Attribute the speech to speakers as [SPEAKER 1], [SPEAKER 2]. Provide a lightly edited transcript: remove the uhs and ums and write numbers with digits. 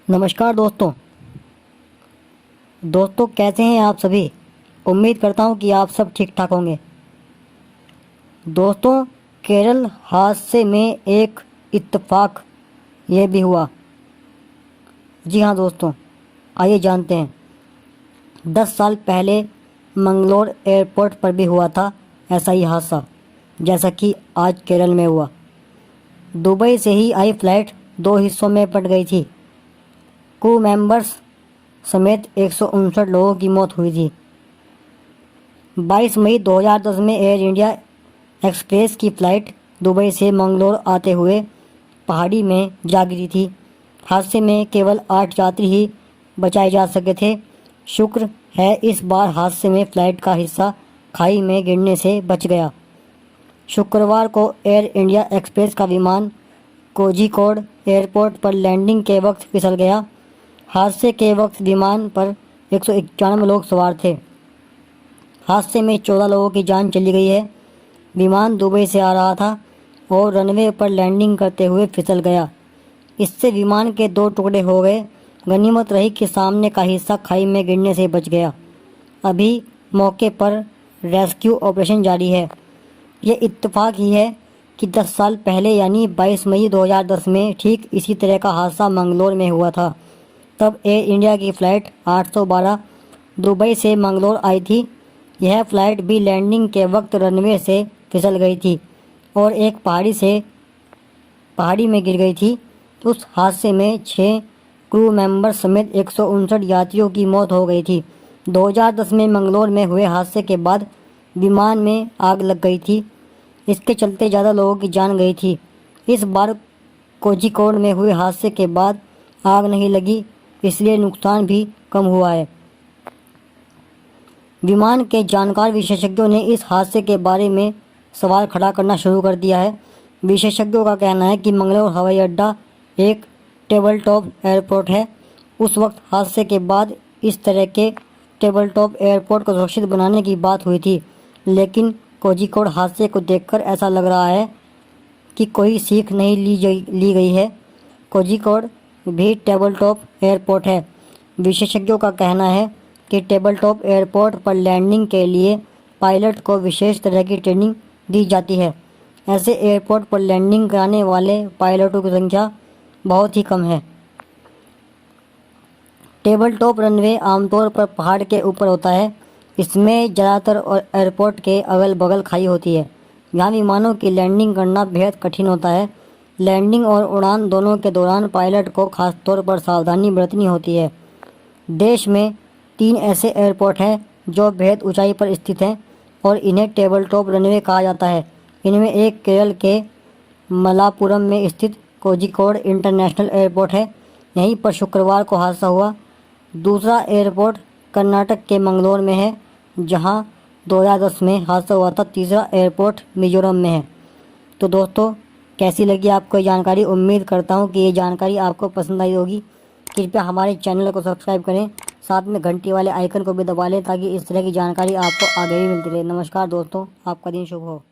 [SPEAKER 1] नमस्कार दोस्तों कैसे हैं आप सभी। उम्मीद करता हूं कि आप सब ठीक ठाक होंगे। दोस्तों, केरल हादसे में एक इत्तेफाक ये भी हुआ। जी हाँ दोस्तों, आइए जानते हैं। 10 साल पहले मंगलोर एयरपोर्ट पर भी हुआ था ऐसा ही हादसा, जैसा कि आज केरल में हुआ। दुबई से ही आई फ्लाइट 2 हिस्सों में बट गई थी। क्रू मेंबर्स समेत 159 लोगों की मौत हुई थी। 22 मई 2010 में एयर इंडिया एक्सप्रेस की फ़्लाइट दुबई से मंगलोर आते हुए पहाड़ी में जा गिरी थी। हादसे में केवल 8 यात्री ही बचाए जा सके थे। शुक्र है इस बार हादसे में फ़्लाइट का हिस्सा खाई में गिरने से बच गया। शुक्रवार को एयर इंडिया एक्सप्रेस का विमान कोझिकोड एयरपोर्ट पर लैंडिंग के वक्त फिसल गया। हादसे के वक्त विमान पर 191 लोग सवार थे। हादसे में 14 लोगों की जान चली गई है। विमान दुबई से आ रहा था और रनवे पर लैंडिंग करते हुए फिसल गया। इससे विमान के 2 टुकड़े हो गए। गनीमत रही कि सामने का हिस्सा खाई में गिरने से बच गया। अभी मौके पर रेस्क्यू ऑपरेशन जारी है। ये इत्तेफाक ही है कि 10 साल पहले यानी 22 मई 2010 में ठीक इसी तरह का हादसा मंगलोर में हुआ था। तब एयर इंडिया की फ़्लाइट 812 दुबई से मंगलोर आई थी। यह फ़्लाइट भी लैंडिंग के वक्त रनवे से फिसल गई थी और एक पहाड़ी में गिर गई थी। उस हादसे में 6 क्रू मेंबर समेत 159 यात्रियों की मौत हो गई थी। 2010 में मंगलोर में हुए हादसे के बाद विमान में आग लग गई थी। इसके चलते ज़्यादा लोगों की जान गई थी। इस बार कोझिकोड में हुए हादसे के बाद आग नहीं लगी, इसलिए नुकसान भी कम हुआ है। विमान के जानकार विशेषज्ञों ने इस हादसे के बारे में सवाल खड़ा करना शुरू कर दिया है। विशेषज्ञों का कहना है कि मंगलोर हवाई अड्डा एक टेबल टॉप एयरपोर्ट है। उस वक्त हादसे के बाद इस तरह के टेबल टॉप एयरपोर्ट को सुरक्षित बनाने की बात हुई थी, लेकिन कोझिकोड हादसे को देखकर ऐसा लग रहा है कि कोई सीख नहीं ली गई है। कोझिकोड भी टेबल टॉप एयरपोर्ट है। विशेषज्ञों का कहना है कि टेबल टॉप एयरपोर्ट पर लैंडिंग के लिए पायलट को विशेष तरह की ट्रेनिंग दी जाती है। ऐसे एयरपोर्ट पर लैंडिंग कराने वाले पायलटों की संख्या बहुत ही कम है। टेबल टॉप रनवे आमतौर पर पहाड़ के ऊपर होता है। इसमें ज़्यादातर एयरपोर्ट के अगल बगल खाई होती है। यहाँ विमानों की लैंडिंग करना बेहद कठिन होता है। लैंडिंग और उड़ान दोनों के दौरान पायलट को खासतौर पर सावधानी बरतनी होती है। देश में 3 ऐसे एयरपोर्ट हैं जो बेहद ऊंचाई पर स्थित हैं और इन्हें टेबल टॉप रनवे कहा जाता है। इनमें एक केरल के मलापुरम में स्थित कोझिकोड इंटरनेशनल एयरपोर्ट है। यहीं पर शुक्रवार को हादसा हुआ। दूसरा एयरपोर्ट कर्नाटक के मंगलोर में है, जहां 2010 में हादसा हुआ था। तीसरा एयरपोर्ट मिजोरम में है। तो दोस्तों, कैसी लगी आपको ये जानकारी। उम्मीद करता हूँ कि ये जानकारी आपको पसंद आई होगी। कृपया हमारे चैनल को सब्सक्राइब करें, साथ में घंटी वाले आइकन को भी दबा लें ताकि इस तरह की जानकारी आपको आगे भी मिलती रहे। नमस्कार दोस्तों, आपका दिन शुभ हो।